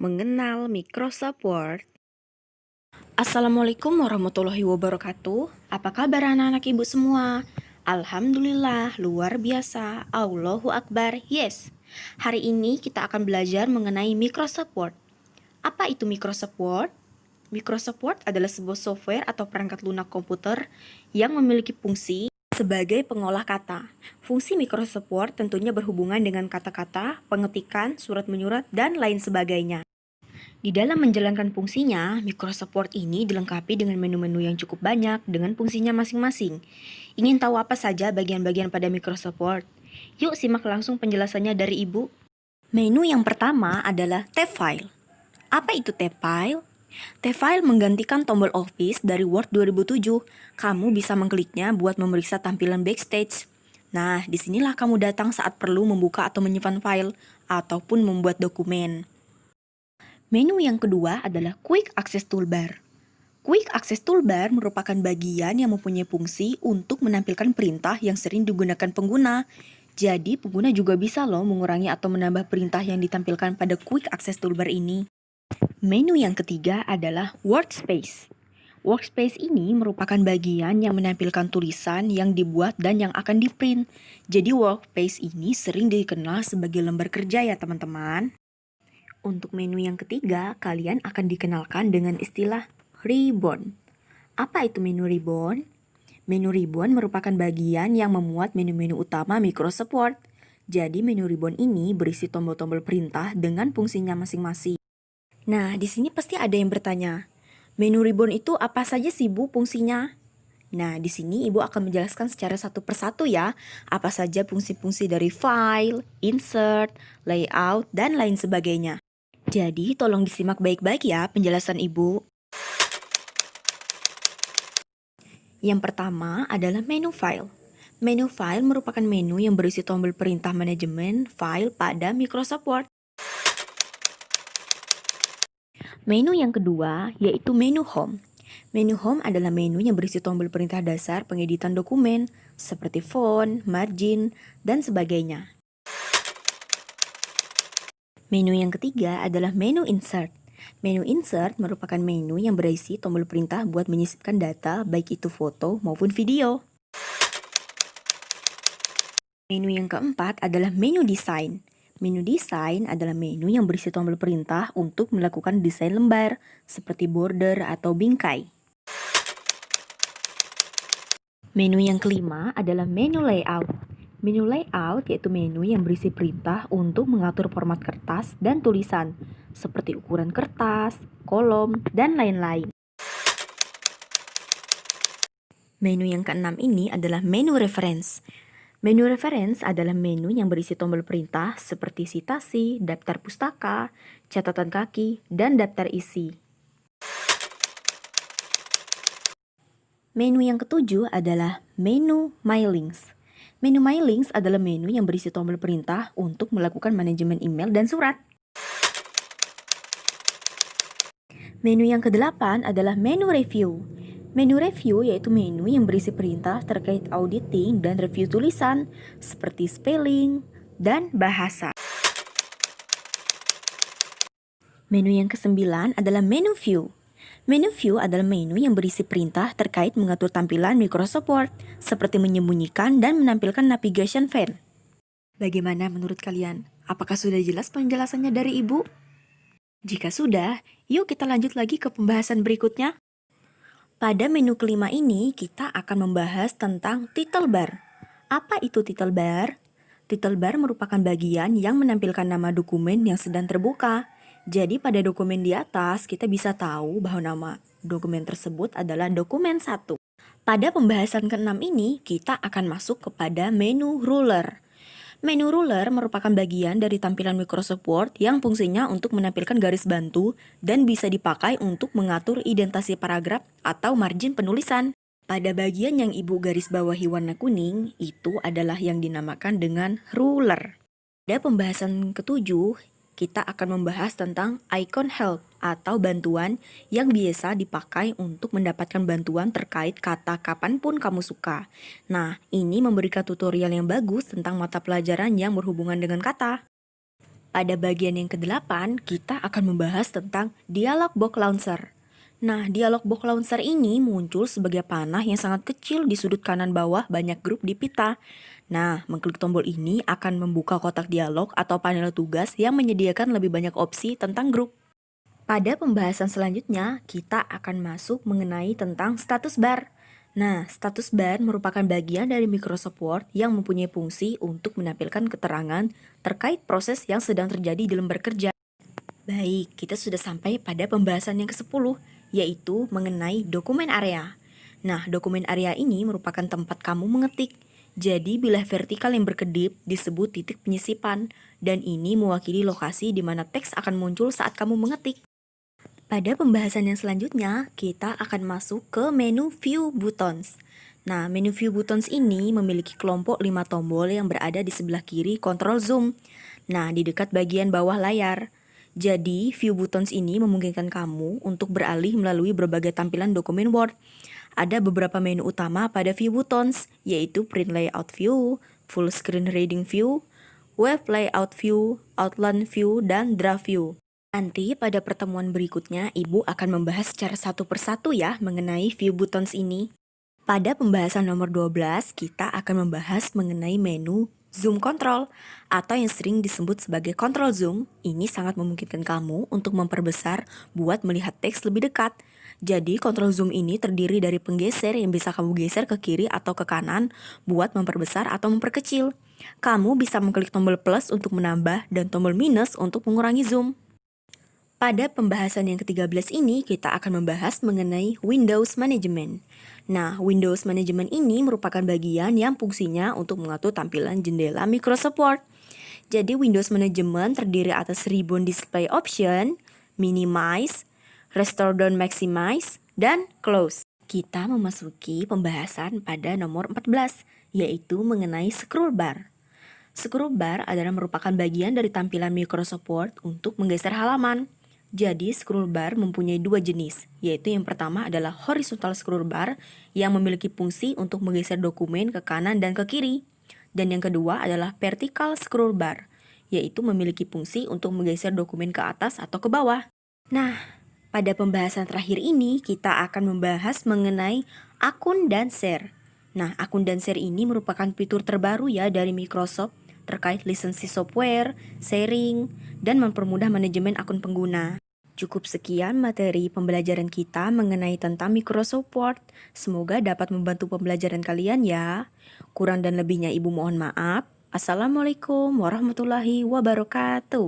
Mengenal Microsoft Word. Assalamualaikum warahmatullahi wabarakatuh. Apa kabar anak-anak ibu semua? Alhamdulillah, luar biasa. Allahu Akbar, yes. Hari ini kita akan belajar mengenai Microsoft Word. Apa itu Microsoft Word? Microsoft Word adalah sebuah software atau perangkat lunak komputer yang memiliki fungsi sebagai pengolah kata. Fungsi Microsoft Word tentunya berhubungan dengan kata-kata, pengetikan, surat menyurat, dan lain sebagainya. Di dalam menjalankan fungsinya, Microsoft Word ini dilengkapi dengan menu-menu yang cukup banyak dengan fungsinya masing-masing. Ingin tahu apa saja bagian-bagian pada Microsoft Word? Yuk simak langsung penjelasannya dari Ibu. Menu yang pertama adalah Tab File. Apa itu Tab File? Tab File menggantikan tombol Office dari Word 2007. Kamu bisa mengkliknya buat memeriksa tampilan backstage. Nah, disinilah kamu datang saat perlu membuka atau menyimpan file, ataupun membuat dokumen. Menu yang kedua adalah Quick Access Toolbar. Quick Access Toolbar merupakan bagian yang mempunyai fungsi untuk menampilkan perintah yang sering digunakan pengguna. Jadi, pengguna juga bisa loh mengurangi atau menambah perintah yang ditampilkan pada Quick Access Toolbar ini. Menu yang ketiga adalah Workspace. Workspace ini merupakan bagian yang menampilkan tulisan yang dibuat dan yang akan di-print. Jadi, Workspace ini sering dikenal sebagai lembar kerja ya teman-teman. Untuk menu yang ketiga, kalian akan dikenalkan dengan istilah Ribbon. Apa itu menu Ribbon? Menu Ribbon merupakan bagian yang memuat menu-menu utama Microsoft Word. Jadi menu Ribbon ini berisi tombol-tombol perintah dengan fungsinya masing-masing. Nah, di sini pasti ada yang bertanya, menu Ribbon itu apa saja sih Bu fungsinya? Nah, di sini Ibu akan menjelaskan secara satu persatu ya, apa saja fungsi-fungsi dari file, insert, layout, dan lain sebagainya. Jadi, tolong disimak baik-baik ya penjelasan Ibu. Yang pertama adalah menu file. Menu file merupakan menu yang berisi tombol perintah manajemen file pada Microsoft Word. Menu yang kedua yaitu menu home. Menu home adalah menu yang berisi tombol perintah dasar pengeditan dokumen seperti font, margin, dan sebagainya. Menu yang ketiga adalah menu insert. Menu insert merupakan menu yang berisi tombol perintah buat menyisipkan data baik itu foto maupun video. Menu yang keempat adalah menu desain. Menu desain adalah menu yang berisi tombol perintah untuk melakukan desain lembar seperti border atau bingkai. Menu yang kelima adalah menu layout. Menu layout yaitu menu yang berisi perintah untuk mengatur format kertas dan tulisan, seperti ukuran kertas, kolom, dan lain-lain. Menu yang keenam ini adalah menu reference. Menu reference adalah menu yang berisi tombol perintah seperti citasi, daftar pustaka, catatan kaki, dan daftar isi. Menu yang ketujuh adalah menu My Links. Menu My Links adalah menu yang berisi tombol perintah untuk melakukan manajemen email dan surat. Menu yang kedelapan adalah menu review. Menu review yaitu menu yang berisi perintah terkait auditing dan review tulisan seperti spelling dan bahasa. Menu yang kesembilan adalah menu view. Menu view adalah menu yang berisi perintah terkait mengatur tampilan Microsoft Word seperti menyembunyikan dan menampilkan navigation pane. Bagaimana menurut kalian? Apakah sudah jelas penjelasannya dari Ibu? Jika sudah, yuk kita lanjut lagi ke pembahasan berikutnya. Pada menu kelima ini, kita akan membahas tentang title bar. Apa itu title bar? Title bar merupakan bagian yang menampilkan nama dokumen yang sedang terbuka. Jadi pada dokumen di atas, kita bisa tahu bahwa nama dokumen tersebut adalah dokumen 1. Pada pembahasan ke-6 ini, kita akan masuk kepada menu ruler. Menu ruler merupakan bagian dari tampilan Microsoft Word yang fungsinya untuk menampilkan garis bantu dan bisa dipakai untuk mengatur indentasi paragraf atau margin penulisan. Pada bagian yang Ibu garis bawahi warna kuning, itu adalah yang dinamakan dengan ruler. Pada pembahasan ketujuh, kita akan membahas tentang icon help atau bantuan yang biasa dipakai untuk mendapatkan bantuan terkait kata kapanpun kamu suka. Nah, ini memberikan tutorial yang bagus tentang mata pelajaran yang berhubungan dengan kata. Pada bagian yang ke-8, kita akan membahas tentang Dialog Box Launcher. Nah, Dialog Box Launcher ini muncul sebagai panah yang sangat kecil di sudut kanan bawah banyak grup di pita. Nah, mengklik tombol ini akan membuka kotak dialog atau panel tugas yang menyediakan lebih banyak opsi tentang grup. Pada pembahasan selanjutnya, kita akan masuk mengenai tentang status bar. Nah, status bar merupakan bagian dari Microsoft Word yang mempunyai fungsi untuk menampilkan keterangan terkait proses yang sedang terjadi dalam bekerja. Baik, kita sudah sampai pada pembahasan yang ke-10, yaitu mengenai dokumen area. Nah, dokumen area ini merupakan tempat kamu mengetik. Jadi, bilah vertikal yang berkedip disebut titik penyisipan, dan ini mewakili lokasi di mana teks akan muncul saat kamu mengetik. Pada pembahasan yang selanjutnya, kita akan masuk ke menu View Buttons. Nah, menu View Buttons ini memiliki kelompok 5 tombol yang berada di sebelah kiri kontrol zoom. Nah, di dekat bagian bawah layar. Jadi, View Buttons ini memungkinkan kamu untuk beralih melalui berbagai tampilan dokumen Word. Ada beberapa menu utama pada View Buttons, yaitu Print Layout View, Full Screen Reading View, Web Layout View, Outline View, dan Draft View. Nanti pada pertemuan berikutnya, Ibu akan membahas secara satu persatu ya mengenai view buttons ini. Pada pembahasan nomor 12, kita akan membahas mengenai menu Zoom Control atau yang sering disebut sebagai Control Zoom. Ini sangat memungkinkan kamu untuk memperbesar buat melihat teks lebih dekat. Jadi Control Zoom ini terdiri dari penggeser yang bisa kamu geser ke kiri atau ke kanan buat memperbesar atau memperkecil. Kamu bisa mengklik tombol plus untuk menambah dan tombol minus untuk mengurangi zoom. Pada pembahasan yang ke-13 ini, kita akan membahas mengenai Windows Management. Nah, Windows Management ini merupakan bagian yang fungsinya untuk mengatur tampilan jendela Microsoft Word. Jadi, Windows Management terdiri atas ribbon display option, minimize, restore down maximize, dan close. Kita memasuki pembahasan pada nomor 14, yaitu mengenai scroll bar. Scroll bar adalah merupakan bagian dari tampilan Microsoft Word untuk menggeser halaman. Jadi, scroll bar mempunyai dua jenis, yaitu yang pertama adalah horizontal scroll bar yang memiliki fungsi untuk menggeser dokumen ke kanan dan ke kiri. Dan yang kedua adalah vertical scroll bar, yaitu memiliki fungsi untuk menggeser dokumen ke atas atau ke bawah. Nah, pada pembahasan terakhir ini kita akan membahas mengenai akun dan share. Nah, akun dan share ini merupakan fitur terbaru ya dari Microsoft terkait lisensi software, sharing, dan mempermudah manajemen akun pengguna. Cukup sekian materi pembelajaran kita mengenai tentang Microsoft Word. Semoga dapat membantu pembelajaran kalian ya. Kurang dan lebihnya Ibu mohon maaf. Assalamualaikum warahmatullahi wabarakatuh.